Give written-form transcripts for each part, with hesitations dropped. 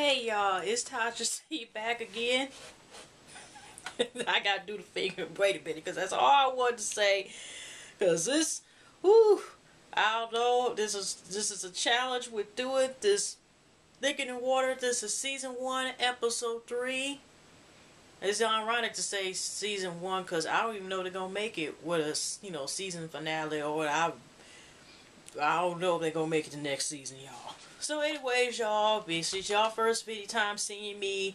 Hey y'all, it's Tasha C back again. I gotta do the finger. Wait a minute, because that's all I wanted to say. Because this, whoo, I don't know. This is a challenge with doing this. Thicker Than Water. This is season 1, episode 3. It's ironic to say season 1 because I don't even know they're gonna make it with a season finale or what. I don't know if they're gonna make it the next season, y'all. So anyways, y'all, this is y'all first video time seeing me.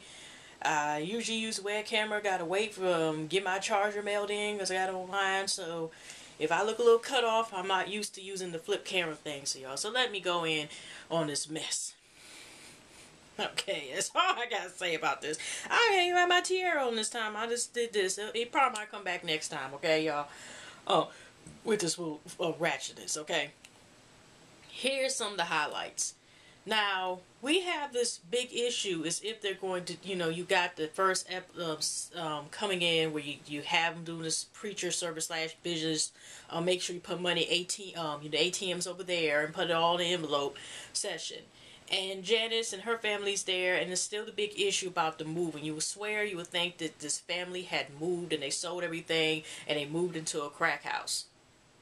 I usually use the web camera. Gotta wait for get my charger mailed in because I got it online. So if I look a little cut off, I'm not used to using the flip camera thing, so y'all. So let me go in on this mess. Okay, that's all I gotta say about this. I ain't even have my tiara on this time. I just did this. It probably might come back next time, okay, y'all? Oh, with this little ratchetness, okay? Here's some of the highlights. Now, we have this big issue is if they're going to, you got the first coming in where you have them doing this preacher service / business. Make sure you put money the ATMs over there and put it all in the envelope session. And Janice and her family's there, and it's still the big issue about the moving. You would swear, you would think that this family had moved and they sold everything and they moved into a crack house.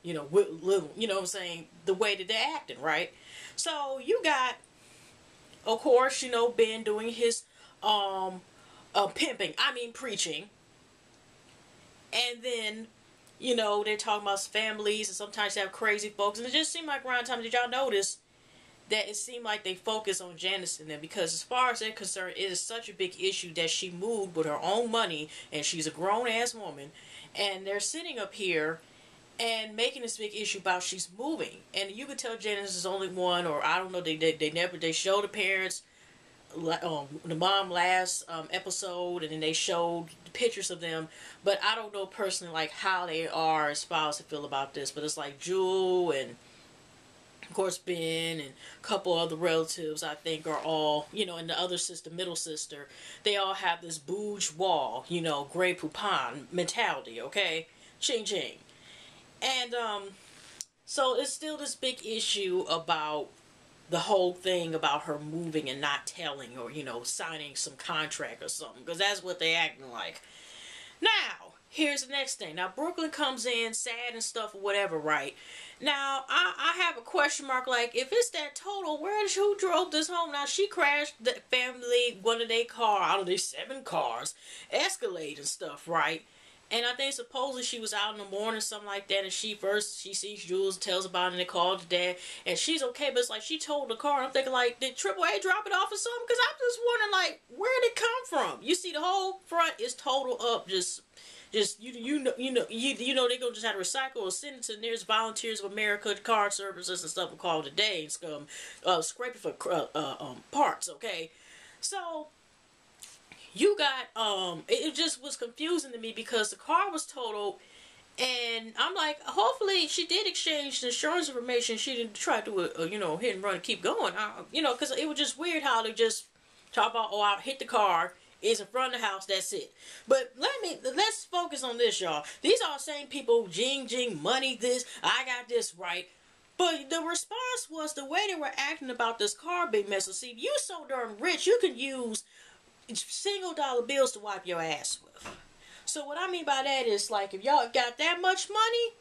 With little, what I'm saying? The way that they're acting, right? So you got, of course, Ben doing his preaching. And then, they're talking about families, and sometimes they have crazy folks. And it just seemed like around time, did y'all notice that it seemed like they focus on Janice and them, because as far as they're concerned, it is such a big issue that she moved with her own money, and she's a grown-ass woman, and they're sitting up here and making this big issue about she's moving. And you could tell Janice is only one, or I don't know, they showed the parents, the mom last episode, and then they showed pictures of them, but I don't know personally like how they are as far as I feel about this. But it's like Jewel and of course Ben and a couple other relatives I think are all, and the other sister, middle sister, they all have this bourgeois, Grey Poupon mentality, okay? Ching ching. And so it's still this big issue about the whole thing about her moving and not telling, or signing some contract or something, because that's what they acting like. Now, here's the next thing. Now, Brooklyn comes in sad and stuff or whatever, right? Now, I have a question mark, like, if it's that total, who drove this home? Now, she crashed the family, one of their car, out of their 7 cars, Escalade and stuff, right? And I think supposedly she was out in the morning or something like that, and she sees Jules, tells about it, and they called the dad, and she's okay, but it's like she told the car, and I'm thinking like, did AAA drop it off or something? Because I'm just wondering like, where did it come from? You see the whole front is total up, just you know they're gonna just have to recycle or send it to the nearest Volunteers of America car services and stuff and call it a day and scrape it for parts, okay? So you got it just was confusing to me because the car was totaled, and I'm like, hopefully she did exchange the insurance information. She didn't try to do a hit and run and keep going, because it was just weird how they just talk about, oh, I hit the car, it's in front of the house, that's it. But let's focus on this, y'all. These are the same people, jing money, this, I got this right. But the response was the way they were acting about this car being messed up. See, if you so darn rich, you can use single dollar bills to wipe your ass with. So what I mean by that is, like, if y'all got that much money,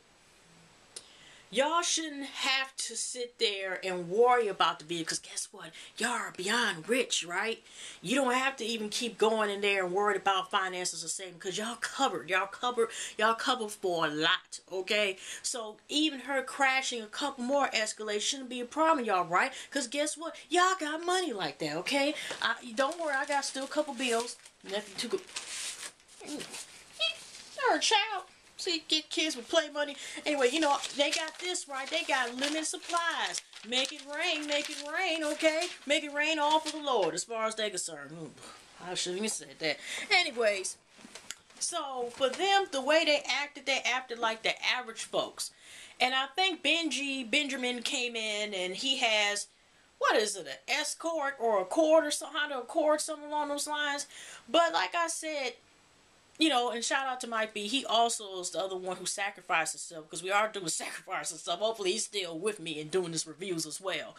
y'all shouldn't have to sit there and worry about the bill, because guess what? Y'all are beyond rich, right? You don't have to even keep going in there and worried about finances or saving, because y'all covered for a lot, okay? So even her crashing a couple more Escalades shouldn't be a problem, y'all, right? Because guess what? Y'all got money like that, okay? Don't worry, I got still a couple bills. Nothing too good. You're a child. See, get kids with play money. Anyway, they got this, right? They got limited supplies. Make it rain, okay? Make it rain all for the Lord, as far as they're concerned. I shouldn't even said that. Anyways, so for them, the way they acted like the average folks. And I think Benjamin came in, and he has, what is it, an escort or a cord or something, how to accord something along those lines. But like I said, you know, and shout out to Mike B. He also is the other one who sacrificed himself, because we are doing sacrifice and stuff. Hopefully, he's still with me and doing his reviews as well.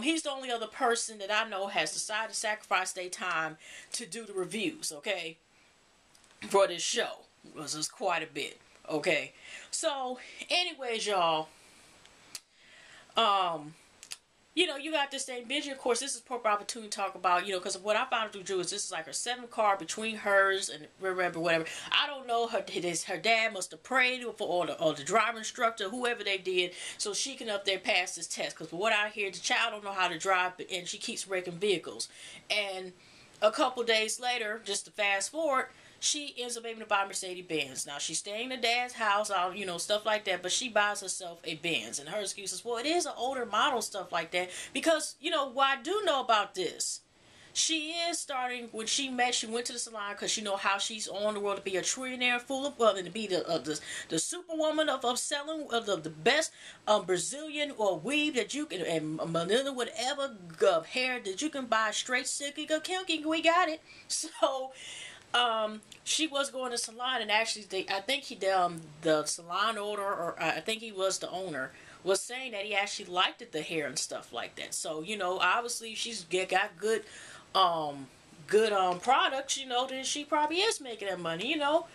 He's the only other person that I know has decided to sacrifice their time to do the reviews. Okay, for this show, this is quite a bit. Okay, so anyways, y'all. You know, you got this thing, Benji. Of course, this is proper opportunity to talk about, you know, because what I found through Drew is this is like her seventh card between hers and whatever. I don't know. Her dad must have prayed for or the driver instructor, whoever they did, so she can up there pass this test. Because from what I hear, the child don't know how to drive, and she keeps wrecking vehicles. And a couple days later, just to fast forward, she ends up able to buy a Mercedes-Benz. Now, she's staying in Dad's house, you know, stuff like that, but she buys herself a Benz. And her excuse is, well, it is an older model, stuff like that. Because, you know, what I do know about this, she is starting, when she went to the salon, because you know how she's on the world to be a trillionaire full of, well, and to be the superwoman of selling the best Brazilian or weave that you can, and Manila, whatever hair that you can buy straight silky, we got it. So, she was going to salon, and actually, I think the salon owner, or I think he was the owner, was saying that he actually liked the hair and stuff like that. So, you know, obviously she's got good products, you know, then she probably is making that money, you know.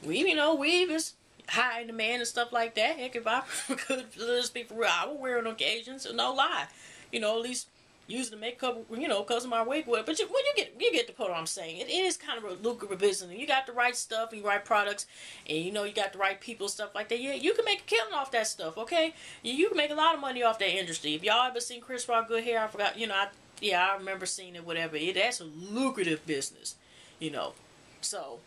Weave is high in demand and stuff like that. Heck, if I could just be for real, I would wear it on occasions, so no lie. You know, at least use the makeup, you know, because of my wig. But when you get the point I'm saying. It is kind of a lucrative business. And you got the right stuff and the right products, and you know you got the right people, stuff like that. Yeah, you can make a killing off that stuff, okay? You can make a lot of money off that industry. If y'all ever seen Chris Rock good hair, I forgot, you know, I remember seeing it, whatever. That's a lucrative business, you know. So,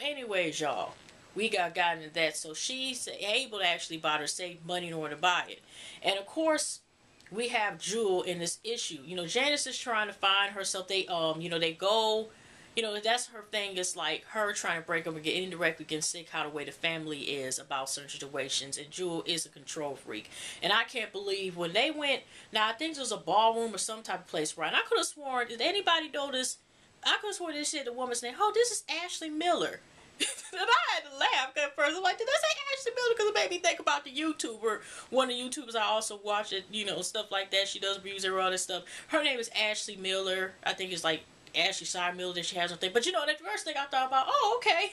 anyways, y'all, we got into that. So she's able to actually save money in order to buy it. And of course, we have Jewel in this issue. You know, Janice is trying to find herself. They go, you know, that's her thing. It's like her trying to break up and get indirectly get sick how the way the family is about certain situations. And Jewel is a control freak. And I can't believe when they went, now I think it was a ballroom or some type of place, right? And I could have sworn, did anybody notice? I could have sworn this shit, the woman's name, oh, this is Ashley Miller. And I had to laugh at first. I'm like, did I say Ashley Miller? Because it made me think about the YouTuber. One of the YouTubers I also watch it, you know, stuff like that. She does reviews and all this stuff. Her name is Ashley Miller. I think it's like Ashley Side Miller that she has her thing. But you know, that first thing I thought about, oh, okay.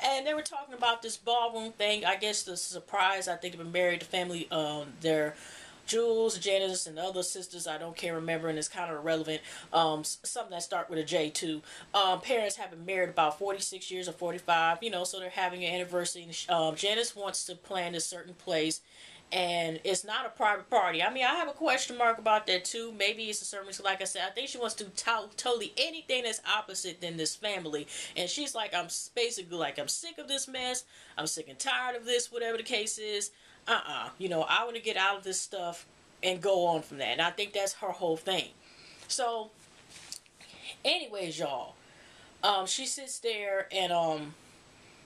And they were talking about this ballroom thing. I guess the surprise, I think they've been married, the family, their Jules, Janice, and the other sisters, I don't care remember, and it's kind of irrelevant. Something that start with a J too. Parents have been married about 46 years or 45, you know, so they're having an anniversary. Janice wants to plan a certain place, and it's not a private party. I mean, I have a question mark about that too. Maybe it's a certain, like I said, I think she wants to do totally anything that's opposite than this family. And she's like, I'm basically like, I'm sick of this mess. I'm sick and tired of this, whatever the case is. You know, I want to get out of this stuff and go on from that. And I think that's her whole thing. So, anyways, y'all, she sits there and,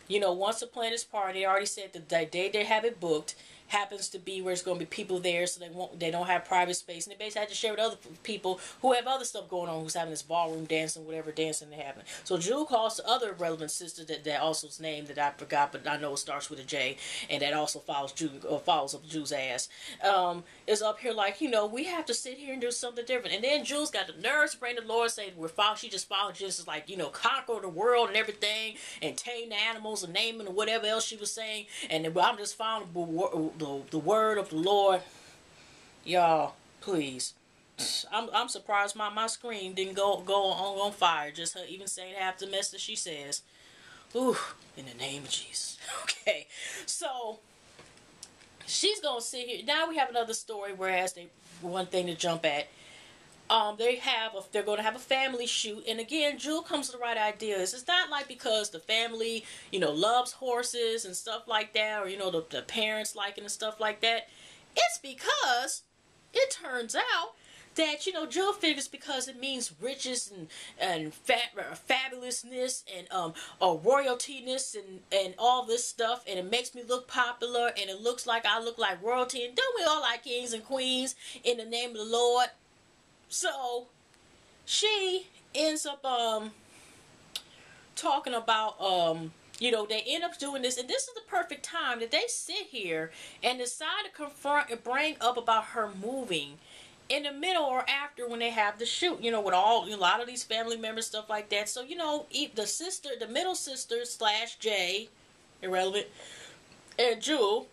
you know, wants to plan this party. They already said that the day they have it booked happens to be where it's going to be people there, so they don't have private space, and they basically have to share with other people who have other stuff going on, who's having this ballroom dancing, whatever dancing they having. So Jewel calls the other relevant sister that also is named that I forgot, but I know it starts with a J, and that also follows up Jewel's ass. Is up here like, you know, we have to sit here and do something different. And then Jewel's got the nerves to bring the Lord, saying she just followed Jesus, like, you know, conquer the world and everything, and tame the animals and name them and whatever else she was saying, and I'm just following the word of the Lord. Y'all, please. I'm surprised my screen didn't go on fire. Just her even saying half the mess that she says. Ooh, in the name of Jesus. Okay, so she's gonna sit here. Now we have another story. Whereas one thing to jump at. They're going to have a family shoot, and again, Jewel comes to the right ideas. It's not like because the family, you know, loves horses and stuff like that, or, you know, the parents like it and stuff like that. It's because it turns out that, you know, Jewel figures because it means riches and fabulousness and royaltiness and all this stuff, and it makes me look popular, and it looks like I look like royalty, and don't we all like kings and queens in the name of the Lord? So, she ends up talking about they end up doing this, and this is the perfect time that they sit here and decide to confront and bring up about her moving in the middle or after when they have the shoot, with a lot of these family members, stuff like that. So, the middle sister slash Jay, irrelevant, and Jewel,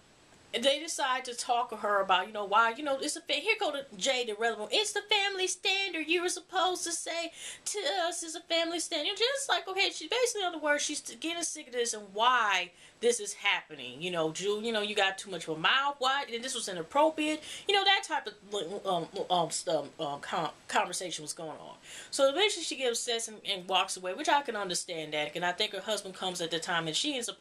and they decide to talk to her about, why, here go to Jay, the relevant. It's the family standard. You were supposed to say to us it's a family standard. Just like, okay, she's basically, in other words, she's getting sick of this and why this is happening. Jewel, you got too much of a mouth. Why? And this was inappropriate. That type of conversation was going on. So eventually she gets upset and walks away, which I can understand that. And I think her husband comes at the time and she ends up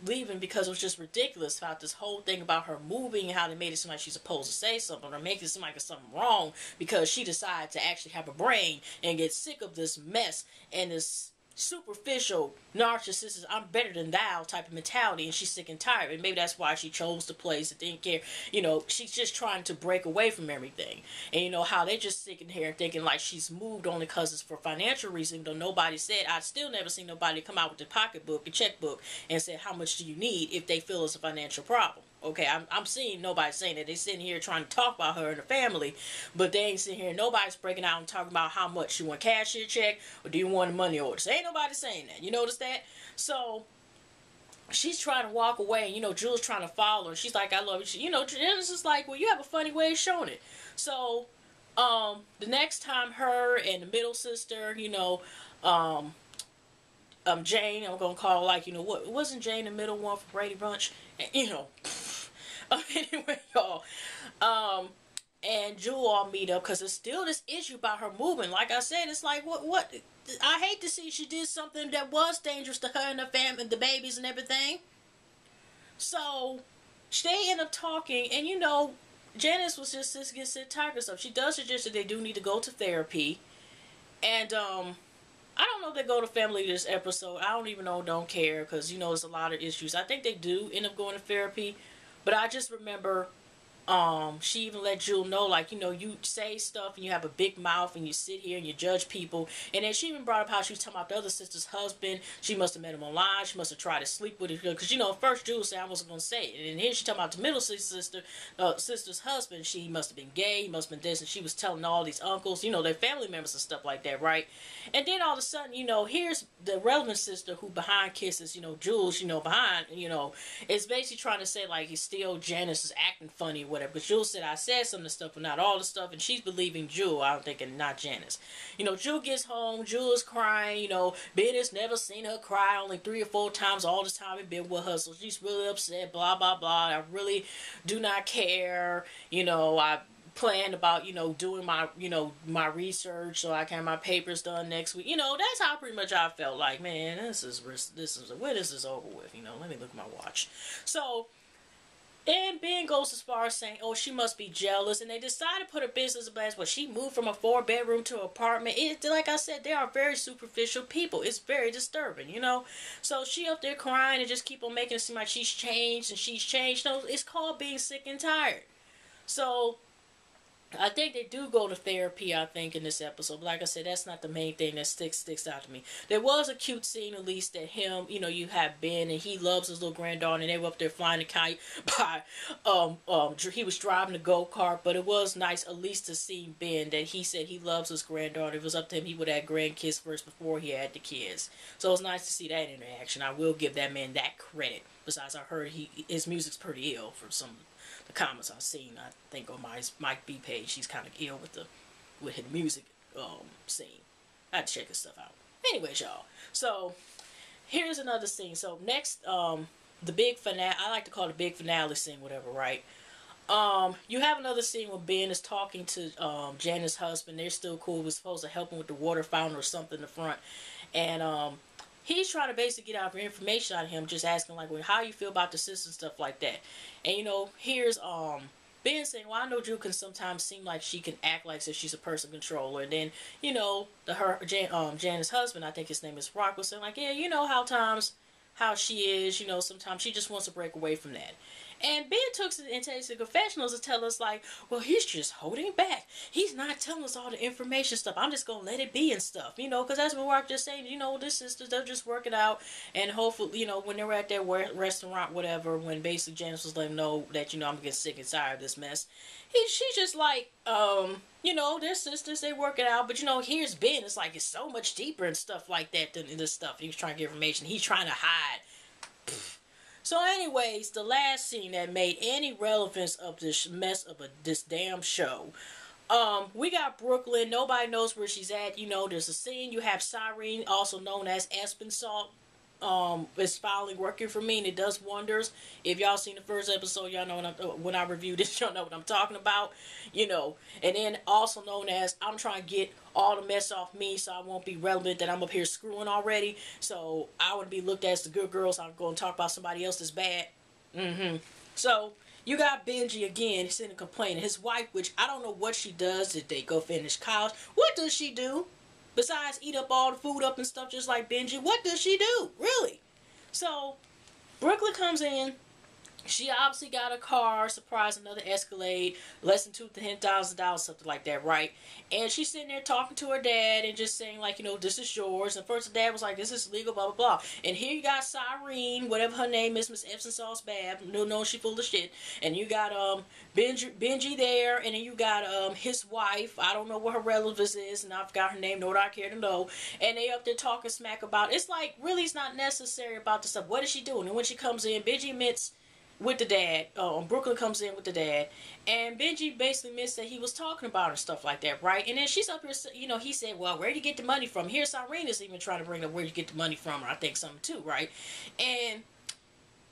leaving because it was just ridiculous about this whole thing about her moving and how they made it seem like she's supposed to say something or make it seem like it's something wrong because she decided to actually have a brain and get sick of this mess and this superficial narcissistic I'm better than thou type of mentality, and she's sick and tired, and maybe that's why she chose the place and didn't care. She's just trying to break away from everything, and how they just sitting here thinking like she's moved only because it's for financial reasons, though nobody said. I still never seen nobody come out with the pocketbook, a checkbook, and say how much do you need if they feel it's a financial problem. Okay, I'm seeing nobody saying that. They sitting here trying to talk about her and the family, but they ain't sitting here. Nobody's breaking out and talking about how much you want cashier check or do you want a money order. So ain't nobody saying that. You notice that? So she's trying to walk away. Jewel's trying to follow her. She's like, I love you. It's just like, well, you have a funny way of showing it. So the next time her and the middle sister, Jane, I'm gonna call what wasn't Jane the middle one for Brady Bunch? And, anyway, y'all, and Jewel all meet up because there's still this issue about her moving. Like I said, it's like what I hate to see she did something that was dangerous to her and the family, the babies and everything. So they end up talking, and Janice was just getting sick tired of stuff. She does suggest that they do need to go to therapy, and I don't know if they go to family this episode. I don't even know, don't care, because, there's a lot of issues. I think they do end up going to therapy, but I just remember she even let Jewel know, like, you say stuff and you have a big mouth and you sit here and you judge people. And then she even brought up how she was talking about the other sister's husband. She must have met him online. She must have tried to sleep with him. Because, first Jewel said I wasn't going to say it. And here she talking about the middle sister's husband. She must have been gay. He must have been this. And she was telling all these uncles, their family members and stuff like that, right? And then all of a sudden, here's the relevant sister who behind kisses, Jules, behind, is basically trying to say, like, he's still Janice is acting funny, whatever. But Jewel said, I said some of the stuff, but not all the stuff. And she's believing Jewel, I don't think, and not Janice. Jewel gets home. Jewel is crying. Ben has never seen her cry only 3 or 4 times all the time he's been with her. So she's really upset, blah, blah, blah. I really do not care. I planned about, doing my, my research so I can have my papers done next week. That's how pretty much I felt like, man, when is this over with? Let me look at my watch. So, and Ben goes as far as saying, oh, she must be jealous. And they decide to put her business in blast. Well, she moved from a 4-bedroom to an apartment. Like I said, they are very superficial people. It's very disturbing, So she up there crying and just keep on making it seem like she's changed and she's changed. No, it's called being sick and tired. So I think they do go to therapy, I think, in this episode. But like I said, that's not the main thing that sticks out to me. There was a cute scene, at least, that him, you have Ben, and he loves his little granddaughter, and they were up there flying a kite by, he was driving a go-kart, but it was nice, at least, to see Ben, that he said he loves his granddaughter. If it was up to him, he would have grandkids first before he had the kids. So it's nice to see that interaction. I will give that man that credit. Besides, I heard his music's pretty ill from some the comments I've seen. I think on my Mike B page, he's kind of ill with his music scene. I had to check his stuff out. Anyways, y'all. So here's another scene. So next, the big finale. I like to call it the big finale scene, whatever, right? You have another scene where Ben is talking to Janice's husband. They're still cool. We're supposed to help him with the water fountain or something in the front, and he's trying to basically get out information out of him, just asking, like, well, how you feel about the system, stuff like that. And, here's Ben saying, well, I know Drew can sometimes seem like she can act like so she's a person controller. And then, Janice's husband, I think his name is Rock, was saying, like, yeah, how she is, sometimes she just wants to break away from that. And Ben took it and takes the confessionals to tell us like, well, he's just holding back. He's not telling us all the information stuff. I'm just gonna let it be and stuff, you know, because that's what Rock just saying. You know, the sisters, they'll just work it out, and hopefully, you know, when they were at their restaurant, whatever, when basically Janice was letting them know that, you know, I'm getting sick and tired of this mess. She's just like, you know, their sisters, they work it out, but you know, here's Ben. It's like it's so much deeper and stuff like that than this stuff. He was trying to get information. He's trying to hide. So anyways, the last scene that made any relevance of this mess of this damn show. We got Brooklyn. Nobody knows where she's at. You know, there's a scene. You have Cyrene, also known as Espen Salt, is finally working for me, and it does wonders. If y'all seen the first episode, y'all know when I review this, y'all know what I'm talking about. You know, and then also known as I'm trying to get all the mess off me, so I won't be relevant that I'm up here screwing already. So I want to be looked at as the good girl. So I'm going to talk about somebody else that's bad. So you got Benji again. He's sitting complaining. His wife, which I don't know what she does. Did they go finish college? What does she do? Besides eat up all the food up and stuff just like Benji, what does she do? Really? So, Brooklyn comes in. She obviously got a car, surprise, another Escalade, less than $10,000, something like that, right? And she's sitting there talking to her dad and just saying, like, you know, this is yours. And first the dad was like, this is legal, blah, blah, blah. And here you got Cyrene, whatever her name is, Miss Epsom Sauce Bab. No, she full of shit. And you got Benji there, and then you got his wife. I don't know what her relatives is, and I forgot her name, nor do I care to know. And they up there talking smack about, it's like, really it's not necessary about this stuff. What is she doing? And when she comes in, Benji admits with the dad. Brooklyn comes in with the dad, and Benji basically admits that he was talking about her, stuff like that, right? And then she's up here, you know, he said, well, where do you get the money from? Here's Cyrena's even trying to bring up where you get the money from, or I think something too, right? And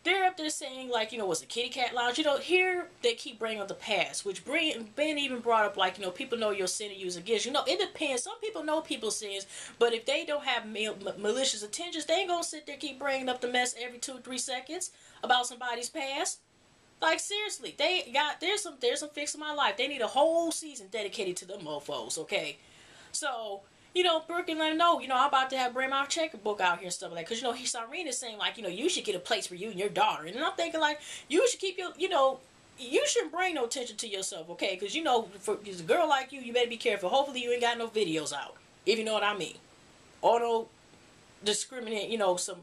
they're up there saying, like, you know, what's the kitty cat lounge? You know, here they keep bringing up the past, which Ben even brought up, like, you know, people know your sin and use against. You know, it depends. Some people know people's sins, but if they don't have malicious intentions, they ain't gonna sit there keep bringing up the mess every 2-3 seconds about somebody's past. Like, seriously, there's some fixing my life. They need a whole season dedicated to them mofos, okay? So, you know, Brooklyn let him know, you know, I'm about to bring my checkbook out here and stuff like that. Because, you know, Cyrene is saying, like, you know, you should get a place for you and your daughter. And I'm thinking, like, you should keep your, you know, you shouldn't bring no attention to yourself, okay? Because, you know, for a girl like you, you better be careful. Hopefully you ain't got no videos out, if you know what I mean. Or no discriminate, you know, some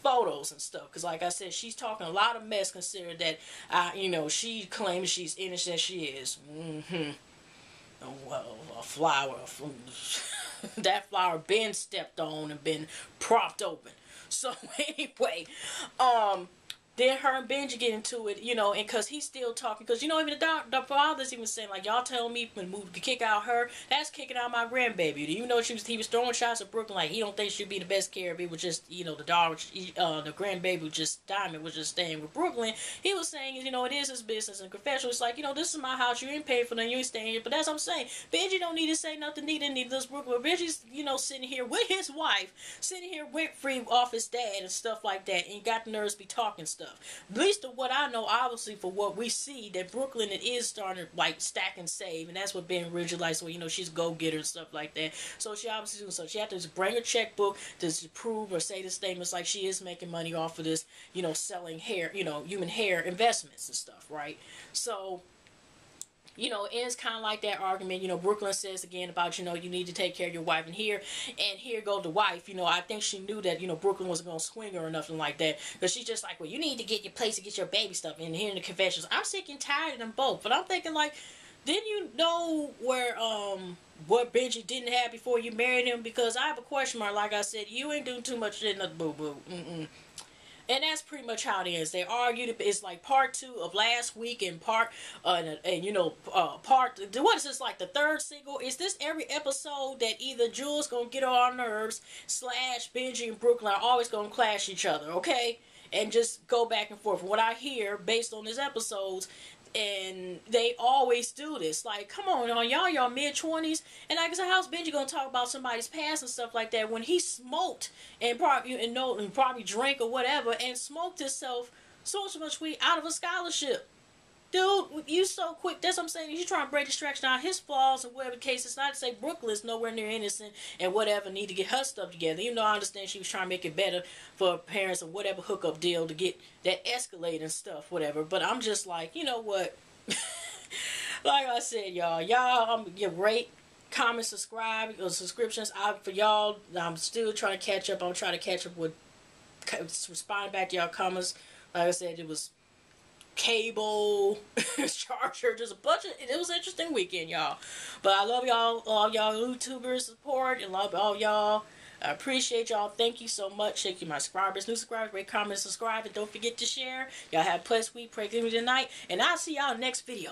photos and stuff. Because, like I said, she's talking a lot of mess, considering that, you know, she claims she's innocent. She is. Well, a flower from that flower been stepped on and been propped open. So anyway, then her and Benji get into it, you know, and because he's still talking, because, you know, even the father's even saying, like, y'all tell me when move to kick out her, that's kicking out my grandbaby. You know, he was throwing shots at Brooklyn, like, he don't think she'd be the best care. It was just, you know, the daughter, the grandbaby was just, Diamond was just staying with Brooklyn. He was saying, you know, it is his business and confessional. It's like, you know, this is my house, you ain't paying for nothing, you ain't staying here. But that's what I'm saying. Benji don't need to say nothing, neither does Brooklyn. Benji's, you know, sitting here with his wife, sitting here rent free off his dad and stuff like that, and got the nerves to be talking stuff. At least of what I know, obviously, for what we see, that Brooklyn, it is starting to, like, stack and save, and that's what Ben originally likes, so, you know, she's a go-getter and stuff like that. So she obviously doing so. She had to just bring a checkbook to prove or say the statements like she is making money off of this, you know, selling hair, you know, human hair investments and stuff, right? So, you know, it's kind of like that argument. You know, Brooklyn says again about, you know, you need to take care of your wife. And here go the wife. You know, I think she knew that, you know, Brooklyn wasn't going to swing her or nothing like that. Because she's just like, well, you need to get your place to get your baby stuff. And here in the confessions, I'm sick and tired of them both. But I'm thinking, like, didn't you know where, what Benji didn't have before you married him? Because I have a question mark. Like I said, you ain't doing too much shit in the boo-boo. And that's pretty much how it is. They argued. It's like part 2 of last week and part, and you know, part. What is this, like the third single? Is this every episode that either Jules gonna get on our nerves / Benji and Brooklyn are always gonna clash each other? Okay, and just go back and forth. What I hear based on these episodes. And they always do this. Like, come on, y'all mid-20s. And like I said, how's Benji gonna talk about somebody's past and stuff like that when he smoked and probably drank or whatever and smoked himself so much weed out of a scholarship? dude, you so quick. That's what I'm saying. You trying to break distraction out his flaws or whatever the case. It's not to say Brooklyn's nowhere near innocent and whatever, need to get her stuff together. You know, I understand she was trying to make it better for her parents or whatever hookup deal to get that escalate and stuff, whatever. But I'm just like, you know what? Like I said, y'all, you're great. Comment, subscribe, subscriptions. For y'all, I'm still trying to catch up. I'm trying to catch up with responding back to y'all comments. Like I said, it was cable, charger, just a bunch of. It was an interesting weekend, y'all. But I love y'all, all y'all YouTubers support, and love all y'all. I appreciate y'all. Thank you so much. Thank you, my subscribers, new subscribers, rate, comment, subscribe, and don't forget to share. Y'all have a blessed week. Pray for me tonight, and I'll see y'all next video.